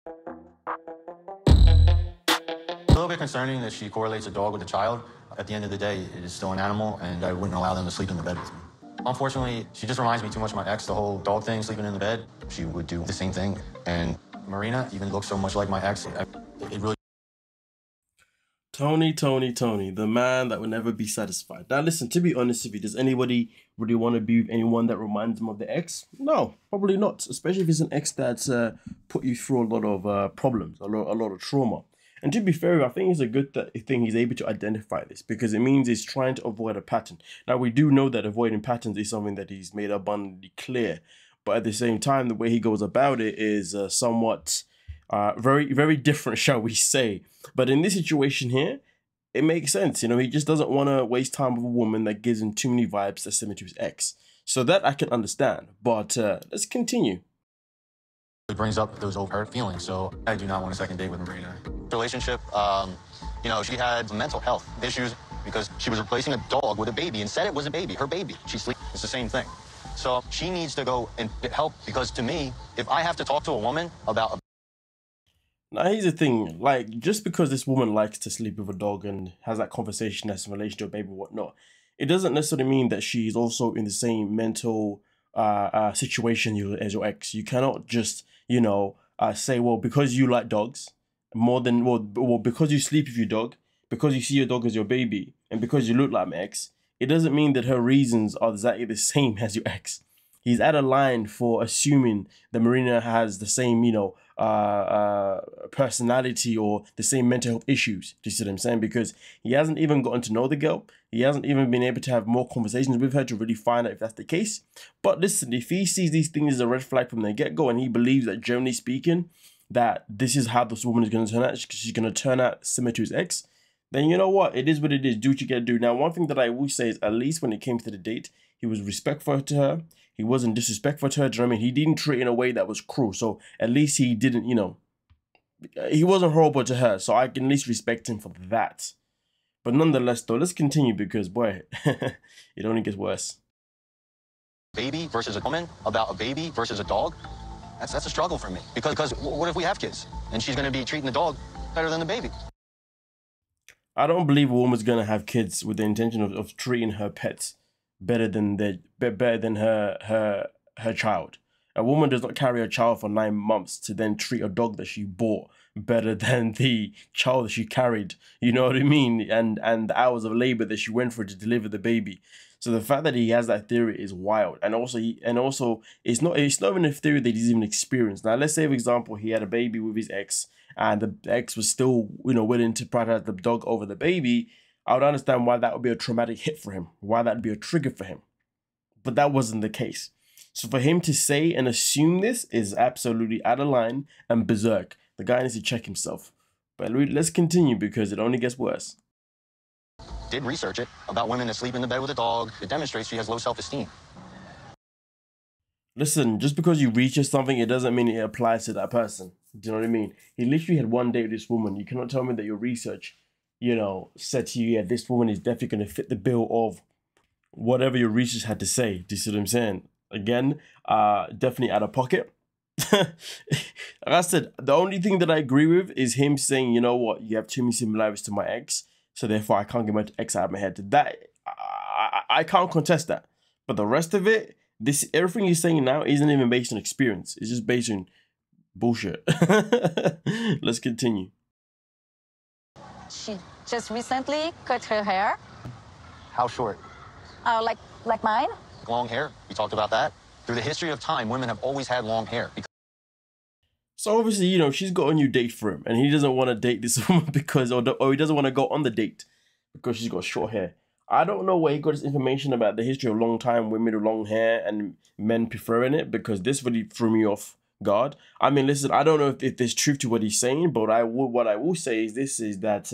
A little bit concerning that she correlates a dog with a child. At the end of the day, it is still an animal, and I wouldn't allow them to sleep in the bed with me. Unfortunately, she just reminds me too much of my ex, the whole dog thing, sleeping in the bed. She would do the same thing. And Marina even looks so much like my ex. It really... Tony, the man that will never be satisfied. Now listen, to be honest with you, does anybody really want to be with anyone that reminds them of the ex? No, probably not. Especially if it's an ex that's put you through a lot of problems, a lot of trauma. And to be fair, I think it's a good thing he's able to identify this, because it means he's trying to avoid a pattern. Now, we do know that avoiding patterns is something that he's made abundantly clear. But at the same time, the way he goes about it is somewhat very, very different, shall we say. But in this situation here, it makes sense. You know, he just doesn't want to waste time with a woman that gives him too many vibes that's similar to his ex. So that I can understand. But let's continue. It brings up those old hurt feelings, so I do not want a second date with Marina. Relationship, you know, she had mental health issues because she was replacing a dog with a baby and said it was a baby, her baby. She sleeps, it's the same thing. So she needs to go and help, because to me, if I have to talk to a woman about... Now, here's the thing, like, just because this woman likes to sleep with a dog and has that conversation that's in relation to a baby or whatnot, it doesn't necessarily mean that she's also in the same mental situation as your ex. You cannot just, you know, say, well, because you like dogs more than, well, because you sleep with your dog, because you see your dog as your baby, and because you look like my ex, it doesn't mean that her reasons are exactly the same as your ex. He's at a line for assuming that Marina has the same, you know, personality or the same mental health issues. Do you see what I'm saying? Because he hasn't even gotten to know the girl. He hasn't even been able to have more conversations with her to really find out if that's the case. But listen, if he sees these things as a red flag from the get-go, and he believes that, generally speaking, that this is how this woman is going to turn out, she's going to turn out similar to his ex, then you know what? It is what it is. Do what you got to do. Now, one thing that I will say is, at least when it came to the date, he was respectful to her. He wasn't disrespectful to her. Do you know what I mean? He didn't treat her in a way that was cruel. So at least he didn't, you know, he wasn't horrible to her. So I can at least respect him for that. But nonetheless, though, let's continue, because, boy, it only gets worse. Baby versus a woman, about a baby versus a dog, that's a struggle for me. Because what if we have kids and she's going to be treating the dog better than the baby? I don't believe a woman's going to have kids with the intention of treating her pets better than her child. A woman does not carry a child for 9 months to then treat a dog that she bought better than the child that she carried. You know what I mean? And the hours of labor that she went through to deliver the baby. So the fact that he has that theory is wild. And also it's not even a theory that he's even experienced. Now, let's say, for example, he had a baby with his ex, and the ex was still, you know, willing to prioritize the dog over the baby. I would understand why that would be a traumatic hit for him, why that would be a trigger for him. But that wasn't the case. So for him to say and assume this is absolutely out of line and berserk. The guy needs to check himself. But let's continue, because it only gets worse. Did research it about women that sleep in the bed with a dog. It demonstrates she has low self-esteem. Listen, just because you research something, it doesn't mean it applies to that person. Do you know what I mean? He literally had one date with this woman. You cannot tell me that your research, you know, said to you, yeah, this woman is definitely going to fit the bill of whatever your research had to say. Do you see what I'm saying? Again, definitely out of pocket. Like I said, the only thing that I agree with is him saying, you know what, you have too many similarities to my ex, so therefore I can't get my ex out of my head. That I can't contest that. But the rest of it, everything he's saying now isn't even based on experience. It's just based on bullshit. Let's continue. She just recently cut her hair. How short? Like mine. Long hair. We talked about that. Through the history of time, women have always had long hair. So obviously, you know, she's got a new date for him, and he doesn't want to date this woman because, or he doesn't want to go on the date because she's got short hair. I don't know where he got his information about the history of long time women with long hair and men preferring it, because this really threw me off guard. I mean, listen, I don't know if there's truth to what he's saying, but what I will say is this, is that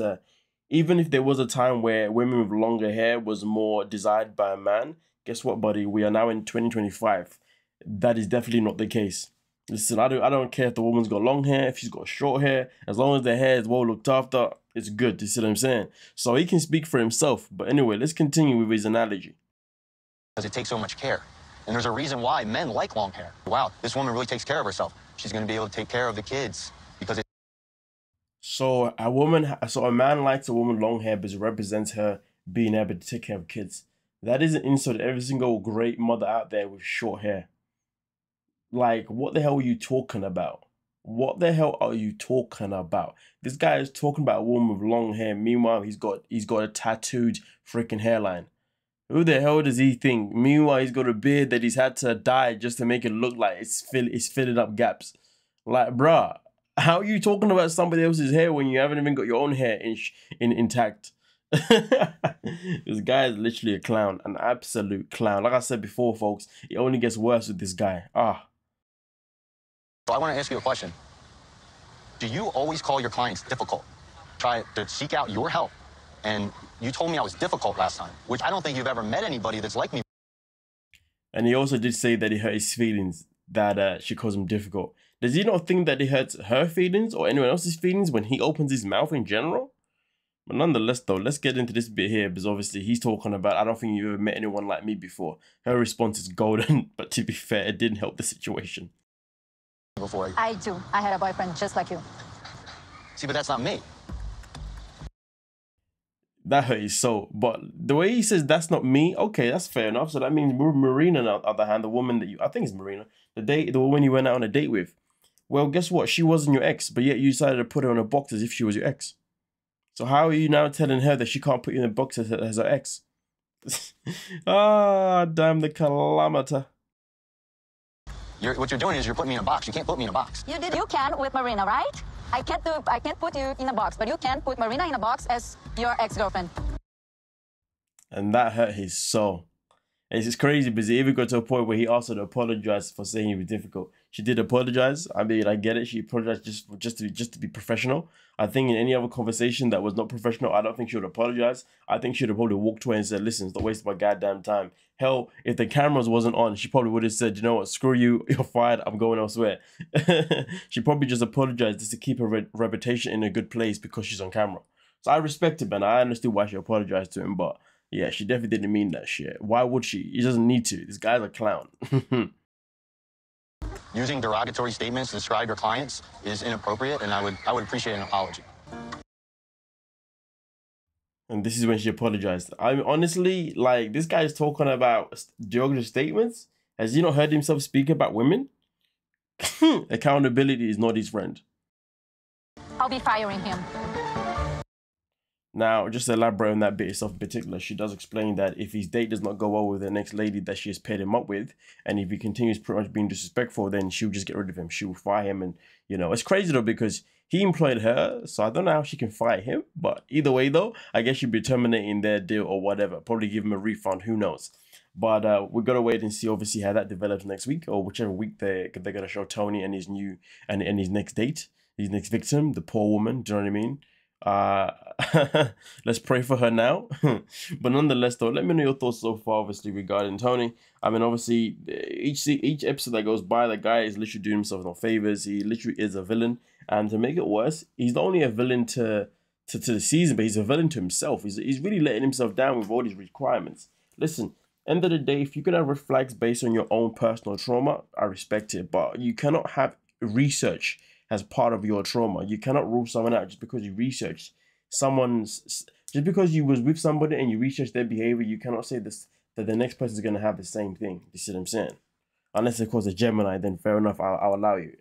even if there was a time where women with longer hair was more desired by a man, guess what, buddy? We are now in 2025. That is definitely not the case. Listen, I don't care if the woman's got long hair, if she's got short hair, as long as the hair is well looked after, it's good. You see what I'm saying? So he can speak for himself. But anyway, let's continue with his analogy. Because it takes so much care. And there's a reason why men like long hair. Wow, this woman really takes care of herself. She's going to be able to take care of the kids because So a man likes a woman with long hair because it represents her being able to take care of kids. That is an insult to every single great mother out there with short hair. Like, what the hell are you talking about? What the hell are you talking about? This guy is talking about a woman with long hair. Meanwhile, he's got a tattooed freaking hairline. Who the hell does he think? Meanwhile, he's got a beard that he's had to dye just to make it look like it's filling up gaps. Like, bruh, how are you talking about somebody else's hair when you haven't even got your own hair intact? This guy is literally a clown, an absolute clown. Like I said before, folks, it only gets worse with this guy. So I want to ask you a question. Do you always call your clients difficult? Try to seek out your help. And you told me I was difficult last time, which I don't think you've ever met anybody that's like me. And he also did say that it hurt his feelings that she calls him difficult. Does he not think that it hurts her feelings or anyone else's feelings when he opens his mouth in general? But nonetheless, though, let's get into this bit here because obviously he's talking about, I don't think you've ever met anyone like me before. Her response is golden, but to be fair, it didn't help the situation. I do. I had a boyfriend just like you. See, but that's not me. That hurt his soul. But the way he says that's not me, okay, that's fair enough. So that means Marina, on the other hand, the woman that I think it's Marina, the woman you went out on a date with. Well, guess what? She wasn't your ex, but yet you decided to put her in a box as if she was your ex. So how are you now telling her that she can't put you in a box as her ex? Damn the calamity. What you're doing is you're putting me in a box. You can't put me in a box. You can with Marina, right? I can't put you in a box, but you can put Marina in a box as your ex-girlfriend. And that hurt his soul. It's just crazy because he even got to a point where he asked her to apologize for saying it was difficult. She did apologize. I mean, I get it. She apologized just to be professional. I think in any other conversation that was not professional, I don't think she would apologize. I think she would have probably walked away and said, listen, it's not wasting my goddamn time. Hell, if the cameras wasn't on, she probably would have said, you know what, screw you, you're fired, I'm going elsewhere. She probably just apologized just to keep her reputation in a good place because she's on camera. So I respect it, man. I understood why she apologized to him, but yeah, she definitely didn't mean that shit. Why would she? He doesn't need to. This guy's a clown. Using derogatory statements to describe your clients is inappropriate, and I would appreciate an apology. And this is when she apologized. I'm honestly, like, this guy is talking about derogatory statements. Has he not heard himself speak about women? Accountability is not his friend. I'll be firing him. Now, just to elaborate on that bit itself in particular, she does explain that if his date does not go well with the next lady that she has paired him up with, and if he continues pretty much being disrespectful, then she'll just get rid of him. She'll fire him, and, you know, it's crazy though because he employed her, so I don't know how she can fire him, but either way though, I guess she'll be terminating their deal or whatever. Probably give him a refund, who knows. But we've got to wait and see, obviously, how that develops next week, or whichever week they're going to show Tony and his new, and his next date, his next victim, the poor woman, do you know what I mean? Let's pray for her now. But nonetheless though, let me know your thoughts so far, obviously, regarding Tony. I mean, obviously, each episode that goes by, the guy is literally doing himself no favors. He literally is a villain, and to make it worse, he's not only a villain to the season, but he's a villain to himself. He's really letting himself down with all these requirements. Listen, end of the day, if you can have red flags based on your own personal trauma, I respect it, but you cannot have research as part of your trauma. You cannot rule someone out just because you researched just because you was with somebody and you researched their behavior. You cannot say this that the next person is going to have the same thing. You see what I'm saying? Unless of course a Gemini, then fair enough, I'll allow you.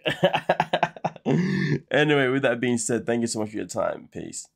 Anyway, with that being said, thank you so much for your time. Peace.